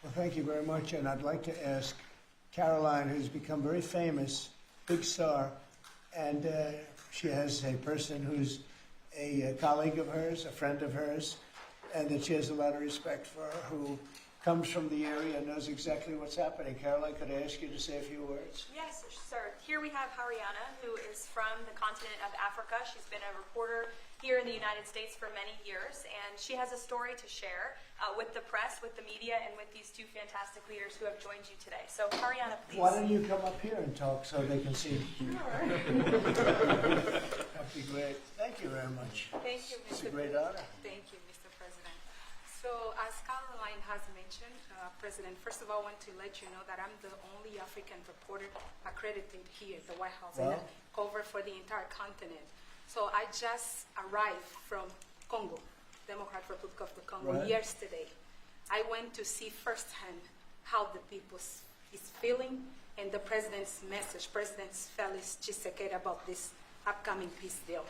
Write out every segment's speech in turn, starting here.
Well, thank you very much, and I'd like to ask Caroline, who's become very famous, big star, and she has a person who's a colleague of hers, a friend of hers, and that she has a lot of respect for, who comes from the area and knows exactly what's happening. Caroline, could I ask you to say a few words? Yes, sir. Here we have Hariana, who is from the continent of Africa. She's been a reporter here in the United States for many years, and she has a story to share with the press, with the media, and with these two fantastic leaders who have joined you today. So, Hariana, please. Why don't you come up here and talk so they can see? Sure. That'd be great. Thank you very much. Thank you, It's a Mr. great honor. Thank you, Mr. President. So, as Caroline has mentioned, President, first of all, I want to let you know that I'm the only African reporter accredited here at the White House and I cover for the entire continent. So I just arrived from Congo, Democratic Republic of the Congo, yesterday. I went to see firsthand how the people is feeling and the president's message, President Felix Tshisekedi, about this upcoming peace deal.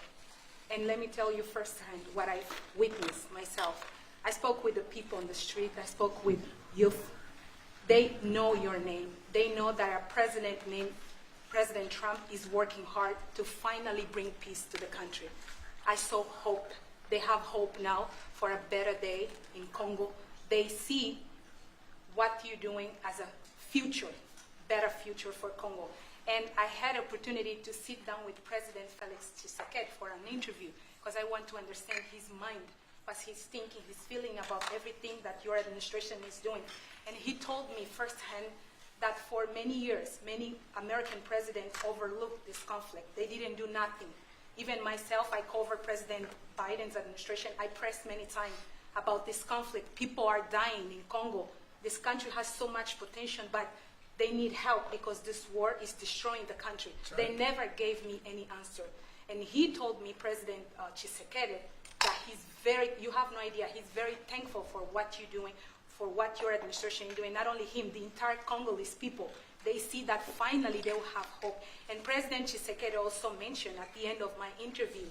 And let me tell you firsthand what I witnessed myself. I spoke with the people on the street. I spoke with youth. They know your name. They know that our president named President Trump is working hard to finally bring peace to the country. I saw hope. They have hope now for a better day in Congo. They see what you're doing as a future, better future for Congo. And I had opportunity to sit down with President Felix Tshisekedi for an interview because I want to understand his mind, what he's thinking, his feeling about everything that your administration is doing. And he told me firsthand that for many years, many American presidents overlooked this conflict. They didn't do nothing. Even myself, I covered President Biden's administration. I pressed many times about this conflict. People are dying in Congo. This country has so much potential, but they need help because this war is destroying the country. Right. They never gave me any answer. And he told me, President Tshisekedi, that you have no idea, he's very thankful for what you're doing, for what your administration is doing. Not only him, the entire Congolese people, they see that finally they will have hope. And President Tshisekedi also mentioned at the end of my interview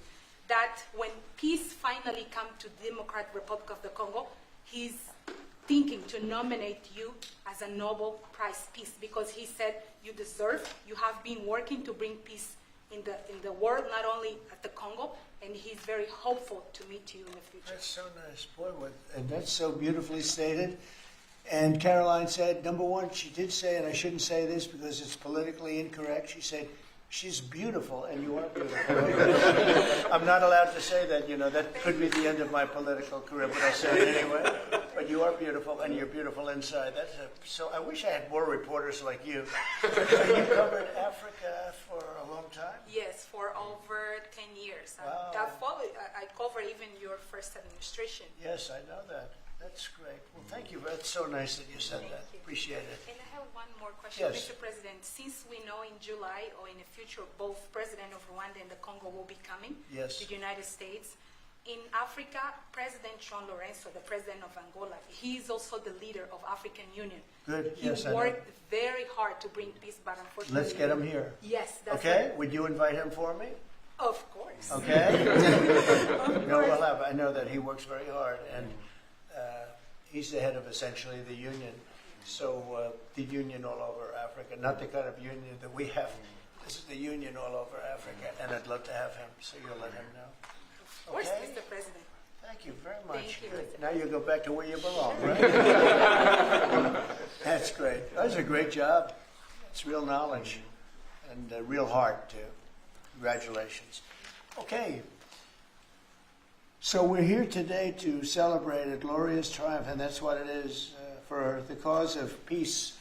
that when peace finally comes to the Democratic Republic of the Congo, he's thinking to nominate you as a Nobel Prize Peace because he said you deserve, you have been working to bring peace in the world, not only at the Congo, and he's very hopeful to meet you in the future. That's so nice, boy, and that's so beautifully stated. And Caroline said, number one, she did say, and I shouldn't say this because it's politically incorrect, she said, she's beautiful, and you are beautiful. I'm not allowed to say that, that could be the end of my political career, but I'll say it anyway. But you are beautiful, and you're beautiful inside. So I wish I had more reporters like you. You covered Africa for a long time? Yes, for over 10 years. Wow. I covered even your first administration. Yes, I know that. That's great. Well, thank you. That's so nice that you said that. Appreciate it. And I have one more question, Yes. Mr. President. Since we know in July or in the future, both President of Rwanda and the Congo will be coming to the United States. In Africa, President John Lorenzo, the president of Angola, he is also the leader of African Union. Good. He worked very hard to bring peace, but unfortunately... Let's get him here. Yes. That's okay? Would you invite him for me? Of course. Okay? I know that he works very hard, and he's the head of essentially the union. So the union all over Africa, not the kind of union that we have. This is the union all over Africa, and I'd love to have him, so you'll let him know. Of course, Okay? Mr. President. Thank you very much. Thank you, Good. Mr. Now you go back to where you belong, right? That's great. That was a great job. It's real knowledge and real heart, too. Congratulations. Okay. So we're here today to celebrate a glorious triumph, and that's what it is, for the cause of peace.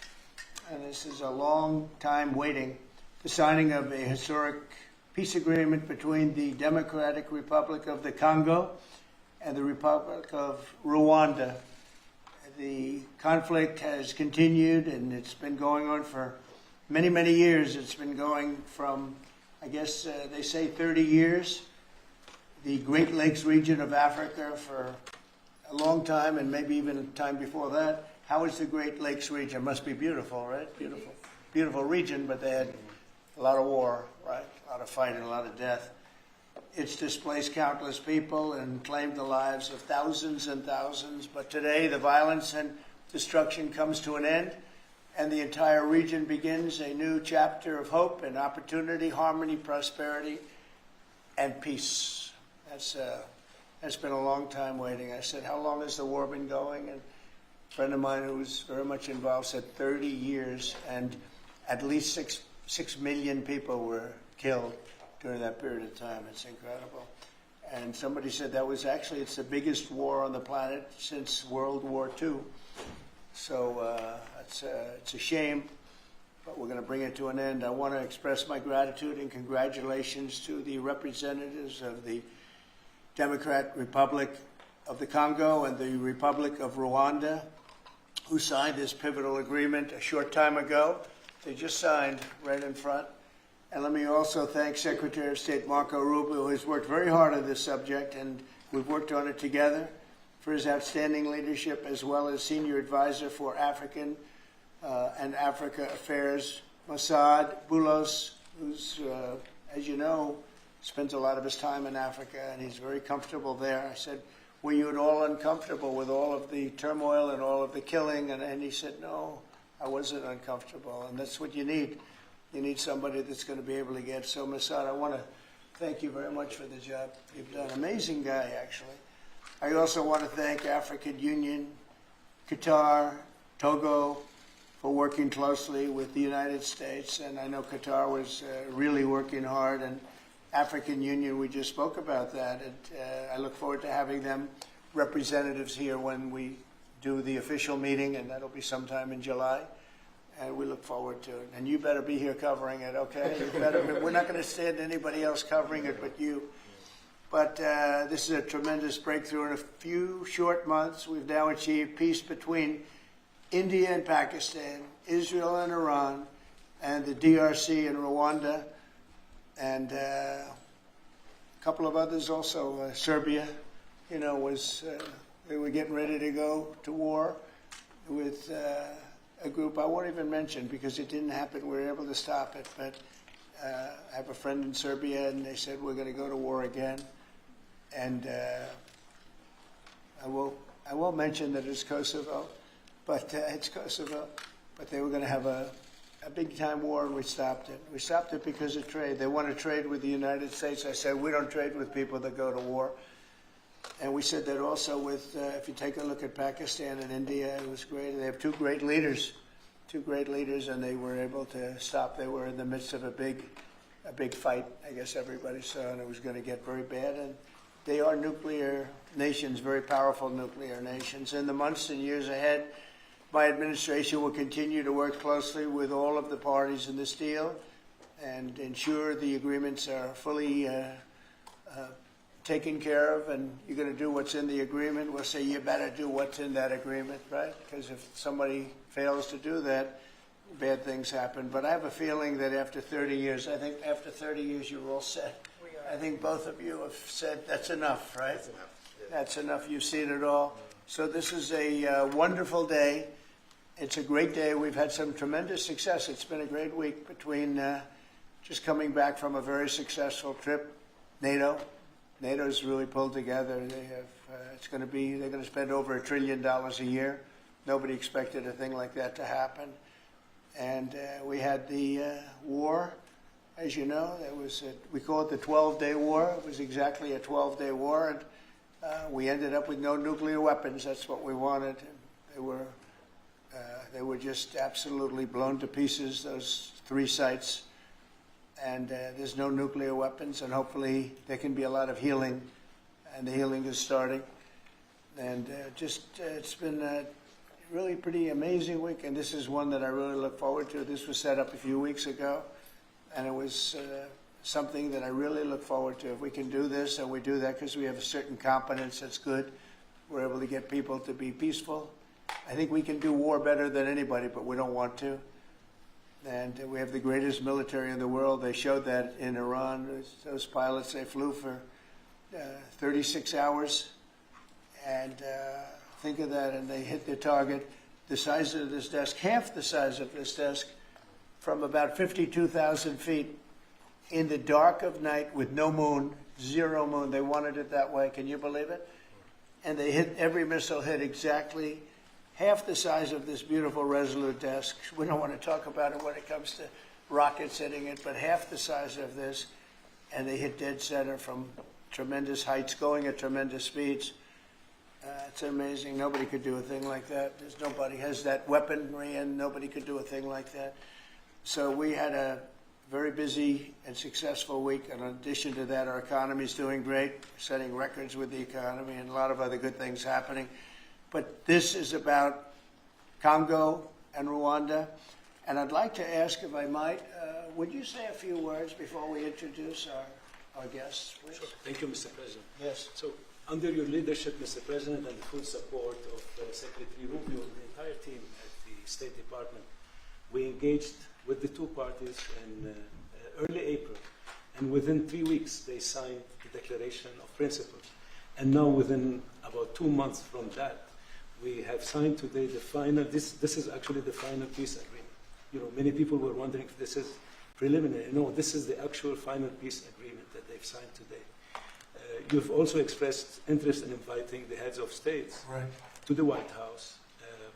And this is a long time waiting. The signing of a historic peace agreement between the Democratic Republic of the Congo and the Republic of Rwanda. The conflict has continued, and it's been going on for many, many years. It's been going from, I guess they say 30 years. The Great Lakes region of Africa for a long time, and maybe even time before that. How is the Great Lakes region? Must be beautiful, right? Beautiful. Beautiful region, but they had a lot of war, right? A lot of fighting, a lot of death. It's displaced countless people and claimed the lives of thousands and thousands. But today, the violence and destruction comes to an end, and the entire region begins a new chapter of hope and opportunity, harmony, prosperity, and peace. That's been a long time waiting. I said, how long has the war been going? And a friend of mine who was very much involved said 30 years, and at least 6 million people were killed during that period of time. It's incredible. And somebody said that was actually, it's the biggest war on the planet since World War II. So it's a shame, but we're going to bring it to an end. I want to express my gratitude and congratulations to the representatives of the Democratic Republic of the Congo and the Republic of Rwanda, who signed this pivotal agreement a short time ago. They just signed right in front. And let me also thank Secretary of State Marco Rubio, who has worked very hard on this subject, and we've worked on it together, for his outstanding leadership, as well as Senior Advisor for African and Africa Affairs, Mossad Boulos, who's, as you know, spends a lot of his time in Africa, and he's very comfortable there. I said, were you at all uncomfortable with all of the turmoil and all of the killing? And he said, no, I wasn't uncomfortable, and that's what you need. You need somebody that's going to be able to get. So, Mossad, I want to thank you very much for the job you've done. Amazing guy, actually. I also want to thank African Union, Qatar, Togo, for working closely with the United States. And I know Qatar was really working hard. And African Union, we just spoke about that. And I look forward to having them representatives here when we do the official meeting, and that'll be sometime in July. And we look forward to it. And you better be here covering it, okay? We're not going to stand anybody else covering it but you. But this is a tremendous breakthrough. In a few short months, we've now achieved peace between India and Pakistan, Israel and Iran, and the DRC and Rwanda, and a couple of others also. Serbia, they were getting ready to go to war with a group I won't even mention because it didn't happen. We were able to stop it. But I have a friend in Serbia, and they said we're going to go to war again. And I won't mention that it's Kosovo, but it's Kosovo. But they were going to have a big-time war, and we stopped it. We stopped it because of trade. They want to trade with the United States. I said, we don't trade with people that go to war. And we said that also with, if you take a look at Pakistan and India, it was great. They have two great leaders, and they were able to stop. They were in the midst of a big fight, I guess everybody saw, and it was going to get very bad. And they are nuclear nations, very powerful nuclear nations. In the months and years ahead, my administration will continue to work closely with all of the parties in this deal and ensure the agreements are fully taken care of, and you're going to do what's in the agreement. We'll say you better do what's in that agreement, right? Because if somebody fails to do that, bad things happen. But I have a feeling that after 30 years, I think after 30 years you're all set. I think both of you have said that's enough, right? That's enough. Yeah. That's enough. You've seen it all. So this is a wonderful day. It's a great day. We've had some tremendous success. It's been a great week between just coming back from a very successful trip. NATO's really pulled together. They have. They're going to spend over $1 trillion a year. Nobody expected a thing like that to happen. And we had the war, as you know. We call it the 12-day war. It was exactly a 12-day war, and we ended up with no nuclear weapons. That's what we wanted. They were just absolutely blown to pieces, those 3 sites. And there's no nuclear weapons, and hopefully there can be a lot of healing, and the healing is starting. And it's been a really pretty amazing week, and this is one that I really look forward to. This was set up a few weeks ago, and it was something that I really look forward to. If we can do this, and we do that because we have a certain competence that's good, we're able to get people to be peaceful. I think we can do war better than anybody, but we don't want to. And we have the greatest military in the world. They showed that in Iran. Those pilots, they flew for 36 hours. And think of that, and they hit their target. The size of this desk, half the size of this desk, from about 52,000 feet in the dark of night with no moon, 0 moon. They wanted it that way. Can you believe it? And they hit, every missile hit exactly half the size of this beautiful Resolute desk. We don't want to talk about it when it comes to rockets hitting it, but half the size of this, and they hit dead center from tremendous heights, going at tremendous speeds. It's amazing. Nobody could do a thing like that. Nobody has that weaponry, and nobody could do a thing like that. So we had a very busy and successful week. And in addition to that, our economy is doing great, setting records with the economy, and a lot of other good things happening. But this is about Congo and Rwanda. And I'd like to ask, if I might, would you say a few words before we introduce our guests, please? Sure. Thank you, Mr. President. Yes. So, under your leadership, Mr. President, and the full support of Secretary Rubio and the entire team at the State Department, we engaged with the two parties in early April. And within 3 weeks, they signed the Declaration of Principles. And now, within about 2 months from that, we have signed today the final, this is actually the final peace agreement. You know, many people were wondering if this is preliminary. No, this is the actual final peace agreement that they've signed today. You've also expressed interest in inviting the heads of states to the White House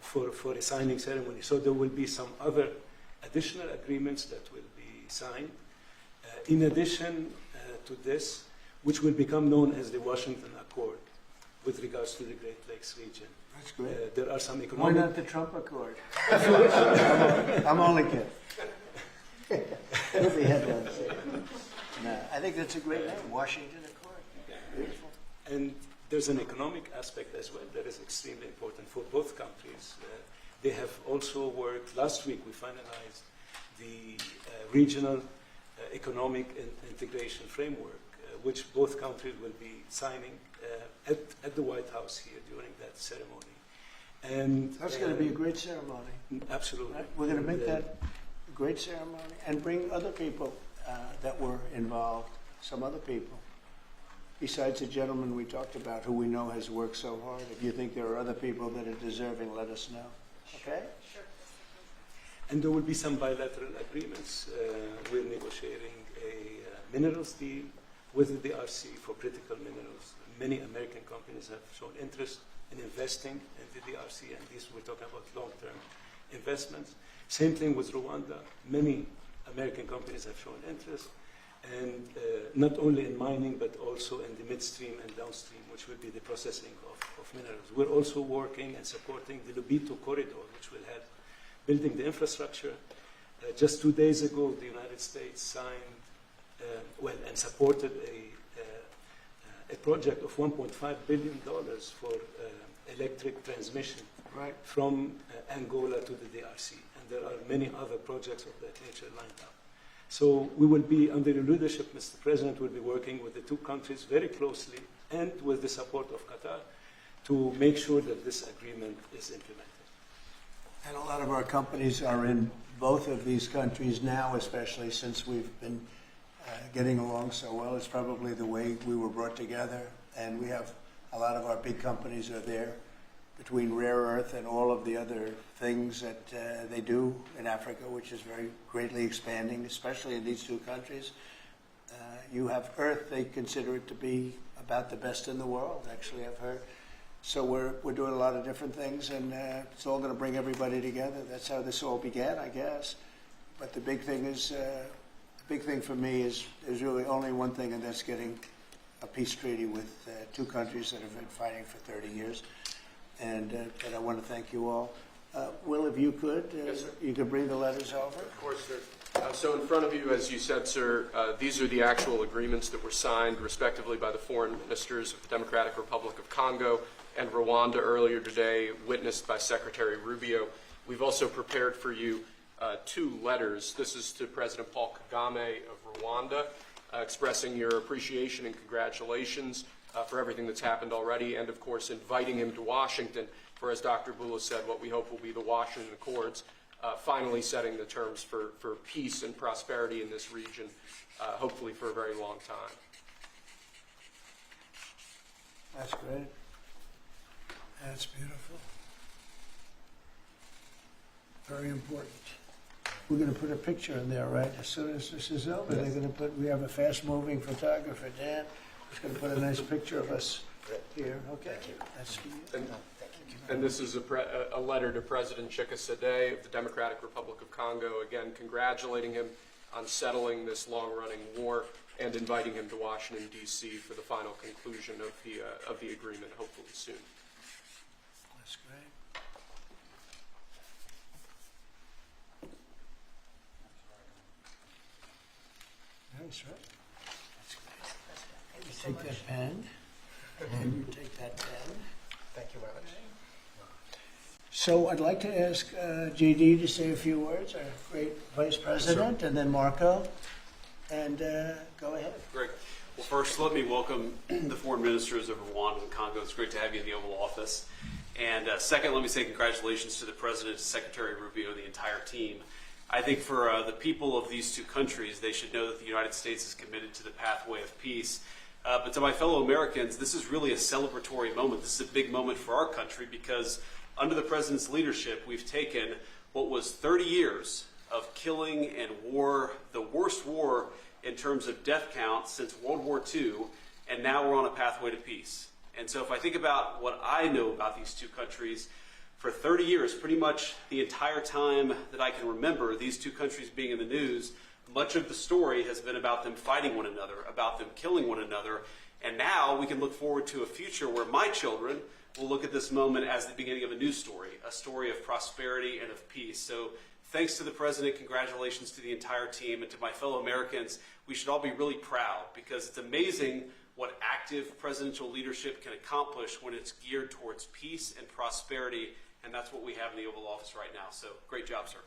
for a signing ceremony. So there will be some other additional agreements that will be signed. In addition to this, which will become known as the Washington Accord with regards to the Great Lakes region. That's great. There are some Why economic... not the Trump Accord? I'm only kidding. It'll be headlines. No, I think that's a great name, Washington Accord. Beautiful. And there's an economic aspect as well that is extremely important for both countries. They have also worked, last week we finalized the regional economic integration framework, which both countries will be signing at the White House here during that ceremony. And That's going to be a great ceremony. Absolutely. Right? We're going to make that a great ceremony and bring other people that were involved, some other people. Besides the gentleman we talked about, who we know has worked so hard. If you think there are other people that are deserving, let us know. Okay? Sure. And there will be some bilateral agreements. We're negotiating a minerals deal with the DRC for critical minerals. Many American companies have shown interest in investing in the DRC, and these we're talking about long-term investments. Same thing with Rwanda. Many American companies have shown interest, and not only in mining, but also in the midstream and downstream, which will be the processing of minerals. We're also working and supporting the Lobito corridor, which will help building the infrastructure. Just 2 days ago, the United States signed, and supported a project of $1.5 billion for electric transmission from Angola to the DRC. And there are many other projects of that nature lined up. So we will be, under your leadership, Mr. President, will be working with the two countries very closely and with the support of Qatar to make sure that this agreement is implemented. And a lot of our companies are in both of these countries now, especially since we've been getting along so well. It's probably the way we were brought together. And we have a lot of our big companies are there, between rare earth and all of the other things that they do in Africa, which is very greatly expanding, especially in these two countries. You have earth, they consider it to be about the best in the world, actually, I've heard. So we're doing a lot of different things, and it's all going to bring everybody together. That's how this all began, I guess. But the big thing is, the big thing for me is there's really only one thing, and that's getting a peace treaty with two countries that have been fighting for 30 years. And I want to thank you all. Will, if you could, Yes, sir. you could bring the letters over. Of course, sir. So in front of you, as you said, sir, these are the actual agreements that were signed respectively by the foreign ministers of the Democratic Republic of Congo and Rwanda earlier today, witnessed by Secretary Rubio. We've also prepared for you two letters. This is to President Paul Kagame of Rwanda, expressing your appreciation and congratulations for everything that's happened already, and of course inviting him to Washington for, as Dr. Bula said, what we hope will be the Washington Accords, finally setting the terms for peace and prosperity in this region, hopefully for a very long time. That's great. That's beautiful. Very important. We're going to put a picture in there, right? As soon as this is over, they're going to put, we have a fast-moving photographer, Dan, who's going to put a nice picture of us here. Okay. Thank you. That's for you. And And this is a letter to President Chikisade of the Democratic Republic of Congo, again congratulating him on settling this long-running war and inviting him to Washington, D.C. for the final conclusion of the agreement, hopefully soon. That's great. That's right. That's great. You take that pen, and you take that pen. Thank you very much. So I'd like to ask JD to say a few words, our great Vice President, and then Marco, and go ahead. Great. Well, first, let me welcome the foreign ministers of Rwanda and Congo. It's great to have you in the Oval Office. And second, let me say congratulations to the President, Secretary Rubio, and the entire team. I think for the people of these two countries, they should know that the United States is committed to the pathway of peace. But to my fellow Americans, this is really a celebratory moment. This is a big moment for our country because under the President's leadership, we've taken what was 30 years of killing and war, the worst war in terms of death count since World War II, and now we're on a pathway to peace. And so if I think about what I know about these two countries, for 30 years, pretty much the entire time that I can remember these two countries being in the news, much of the story has been about them fighting one another, about them killing one another, and now we can look forward to a future where my children will look at this moment as the beginning of a new story, a story of prosperity and of peace. So thanks to the President, congratulations to the entire team, and to my fellow Americans, we should all be really proud because it's amazing what active presidential leadership can accomplish when it's geared towards peace and prosperity, and that's what we have in the Oval Office right now. So great job, sir.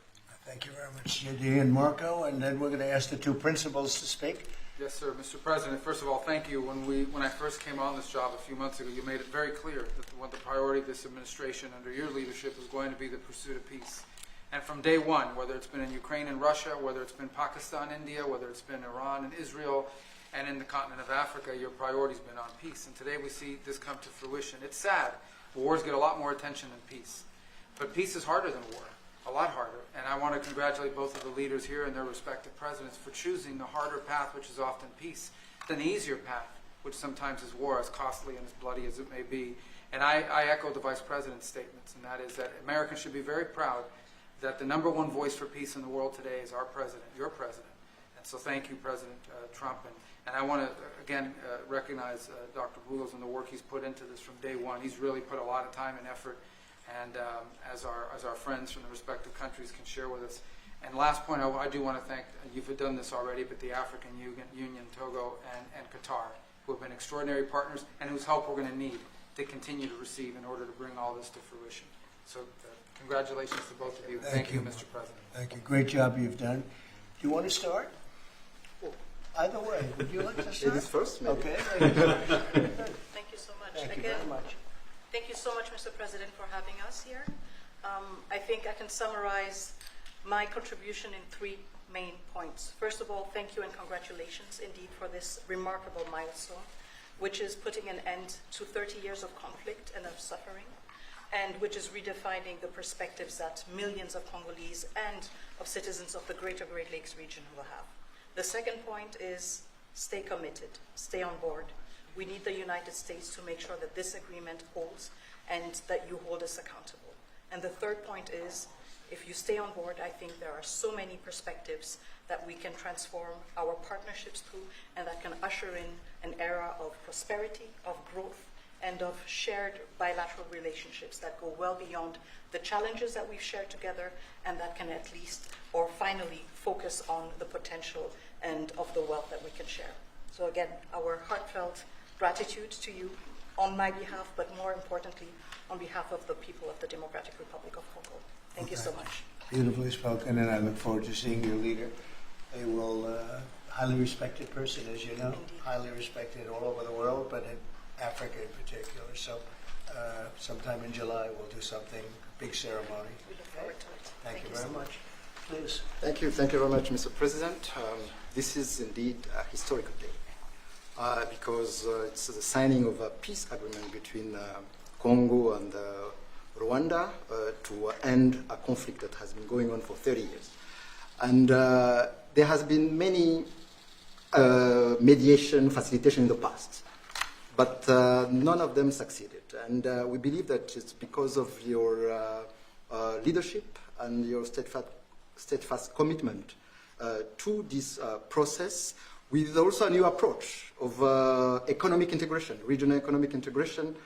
Thank you very much, JD and Marco, and then we're going to ask the two principals to speak. Yes, sir. Mr. President, first of all, thank you. When I first came on this job a few months ago, you made it very clear that the priority of this administration under your leadership is going to be the pursuit of peace. And from day one, whether it's been in Ukraine and Russia, whether it's been Pakistan, India, whether it's been Iran and Israel, and in the continent of Africa, your priority's been on peace. And today we see this come to fruition. It's sad. Wars get a lot more attention than peace. But peace is harder than war, a lot harder. And I want to congratulate both of the leaders here and their respective presidents for choosing the harder path, which is often peace, than the easier path, which sometimes is war, as costly and as bloody as it may be. And I echo the Vice President's statements, and that is that Americans should be very proud that the #1 voice for peace in the world today is our president, your president. And so thank you, President Trump. And I want to, again, recognize Dr. Boulos and the work he's put into this from day one. He's really put a lot of time and effort, and as our friends from the respective countries can share with us. And last point, I do want to thank, you've done this already, but the African Union, Togo, and Qatar, who have been extraordinary partners and whose help we're going to need to continue to receive in order to bring all this to fruition. So congratulations to both of you. Thank you, Mr. President. Thank you. Great job you've done. Do you want to start? Either way. Would you like to start? Ladies first, maybe. Okay. Thank you so much. Thank you Again, very much. thank you so much, Mr. President, for having us here. I think I can summarize my contribution in 3 main points. First of all, thank you and congratulations indeed for this remarkable milestone, which is putting an end to 30 years of conflict and of suffering, and which is redefining the perspectives that millions of Congolese and of citizens of the greater Great Lakes region will have. The second point is stay committed, stay on board. We need the United States to make sure that this agreement holds and that you hold us accountable. And the third point is, if you stay on board, I think there are so many perspectives that we can transform our partnerships through and that can usher in an era of prosperity, of growth, and of shared bilateral relationships that go well beyond the challenges that we've shared together, and that can at least, or finally, focus on the potential and of the wealth that we can share. So again, our heartfelt gratitude to you on my behalf, but more importantly, on behalf of the people of the Democratic Republic of Congo. Thank you so much. Beautifully spoken, and I look forward to seeing your leader. They will, highly respected person, as you know, Indeed. highly respected all over the world, but in Africa in particular. So sometime in July we'll do something, a big ceremony. We look forward to it. Thank you so very much. Please. Thank you very much, Mr. President. This is indeed a historical day because it's the signing of a peace agreement between Congo and Rwanda to end a conflict that has been going on for 30 years. And there has been many mediation, facilitation in the past. but none of them succeeded. And we believe that it's because of your leadership and your steadfast commitment to this process, with also a new approach of economic integration, regional economic integration,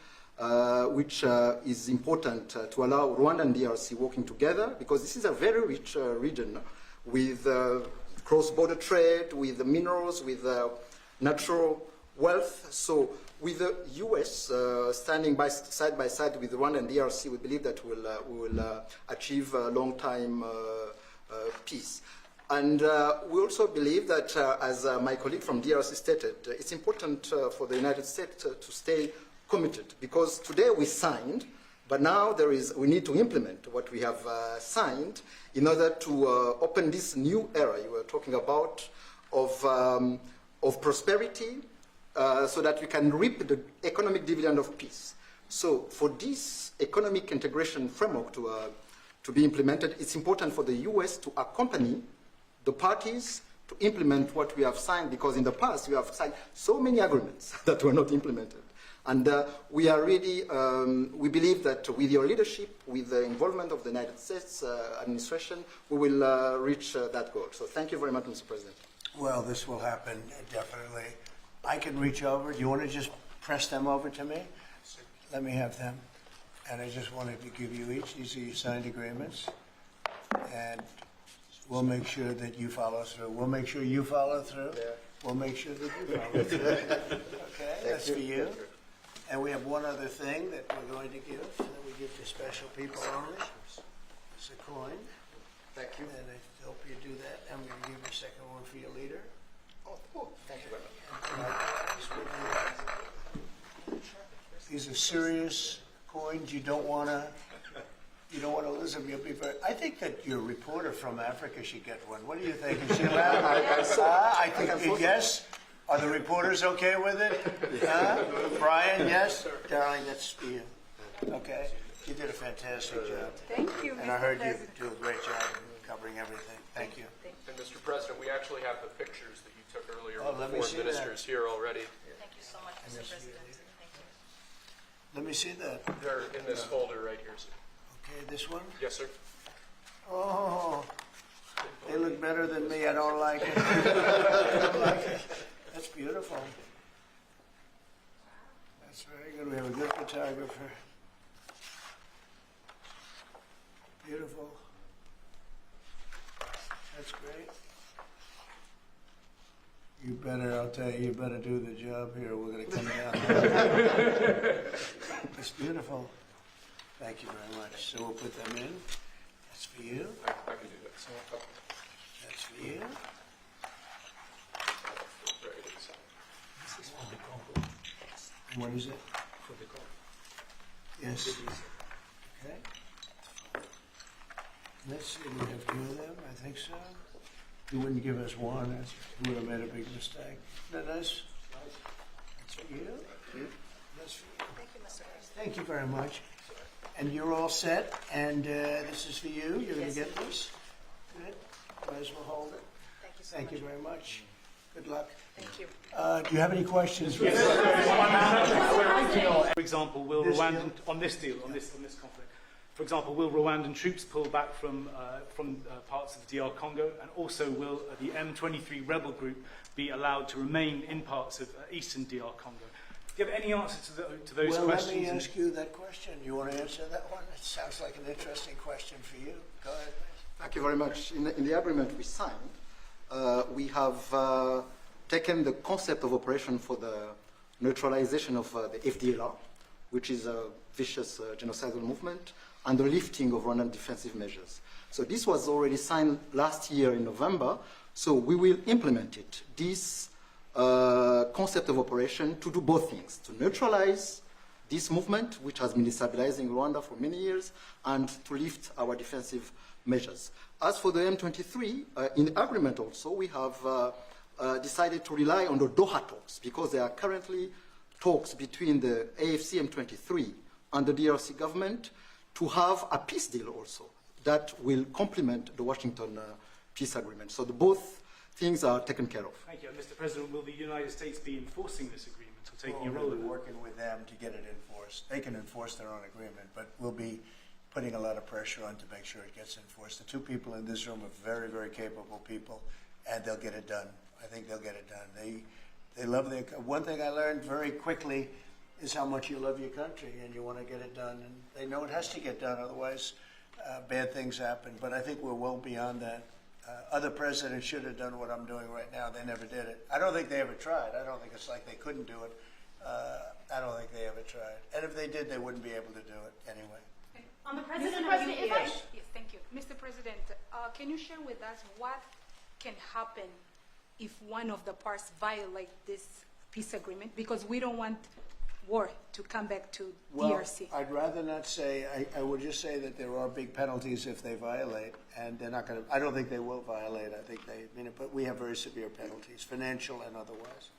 which is important to allow Rwanda and DRC working together, because this is a very rich region with cross-border trade, with minerals, with natural wealth. So with the U.S. Standing side by side with Rwanda and DRC, we believe that we will achieve a long-time peace. And we also believe that, as my colleague from DRC stated, it's important for the United States to stay committed, because today we signed, but now we need to implement what we have signed in order to open this new era you were talking about of prosperity, so that we can reap the economic dividend of peace. So for this economic integration framework to be implemented, it's important for the U.S. to accompany the parties to implement what we have signed, because in the past we have signed so many agreements that were not implemented. And we are really, we believe that with your leadership, with the involvement of the United States administration, we will reach that goal. So thank you very much, Mr. President. Well, this will happen, definitely. I can reach over. Do you want to just press them over to me? Let me have them. And I just wanted to give you each. These are your signed agreements. And we'll make sure that you follow through. We'll make sure you follow through. Yeah. We'll make sure that you follow through. Okay, that's for you. And we have one other thing that we're going to give, that we give to special people only. It's a coin. Thank you. And I hope you do that. I'm going to give you a second one for your leader. Oh, thank you very much. These are serious coins. You don't want to lose them. You'll be very. I think that your reporter from Africa should get one. What do you think? Is she allowed? I think yes. Are the reporters okay with it? Brian, yes? Darling, that's for you. Okay. You did a fantastic job. Thank you, And I heard you do a great job in covering everything. Thank you. And Mr. President, we actually have the pictures that you took earlier Oh, with let the me foreign see ministers here already. Thank you so much, Mr. President. Thank you. Let me see that. They're in this folder right here, sir. Okay, this one? Yes, sir. Oh, they look better than me. I don't like it. I don't like it. That's beautiful. That's very good. We have a good photographer. Beautiful. That's great. You better, I'll tell you, you better do the job here. We're going to come down. It's beautiful. Thank you very much. So we'll put them in. That's for you. I can do that. That's for you. What is it? For the call. Yes. Okay. Let's see, we have two of them, I think so. You wouldn't give us one, you would have made a big mistake. Isn't that nice? That's for you. That's for you. Thank you, Mr. President. Thank you very much. And you're all set, and this is for you. You're going to get this. Good. Might as well hold it. Thank you so Thank much. you very much. Good luck. Thank you. Do you have any questions? For example, will This Rwandan deal? on this deal, on this conflict, for example, will Rwandan troops pull back from parts of DR Congo, and also will the M23 rebel group be allowed to remain in parts of eastern DR Congo? Do you have any answer to those Well, questions? let me ask you that question. You want to answer that one? It sounds like an interesting question for you. Go ahead, please. Thank you very much. In the agreement we signed, we have taken the concept of operation for the neutralization of the FDLR, which is a vicious genocidal movement, and the lifting of Rwandan defensive measures. So this was already signed last year in November, so we will implement it. This concept of operation to do both things, to neutralize this movement, which has been destabilizing Rwanda for many years, and to lift our defensive measures. As for the M23, in the agreement also, we have decided to rely on the Doha talks, because there are currently talks between the AFC M23 and the DRC government to have a peace deal also that will complement the Washington peace agreement. So both things are taken care of. Thank you. Mr. President, will the United States be enforcing this agreement? or taking a role We'll in be it. working with them to get it enforced. They can enforce their own agreement, but we'll be putting a lot of pressure on to make sure it gets enforced. The two people in this room are very, very capable people, and they'll get it done. I think they'll get it done. They love their. One thing I learned very quickly is how much you love your country and you want to get it done. And they know it has to get done, otherwise bad things happen. But I think we're well beyond that. Other presidents should have done what I'm doing right now. They never did it. I don't think they ever tried. I don't think it's like they couldn't do it. I don't think they ever tried. And if they did, they wouldn't be able to do it anyway. On the Mr. president, President, if I yes, thank you. Mr. President, can you share with us what can happen if one of the parts violate this peace agreement? Because we don't want war to come back to DRC. I'd rather not say. I would just say that there are big penalties if they violate, and they're not going to. I don't think they will violate. I think they mean it, but we have very severe penalties, financial and otherwise.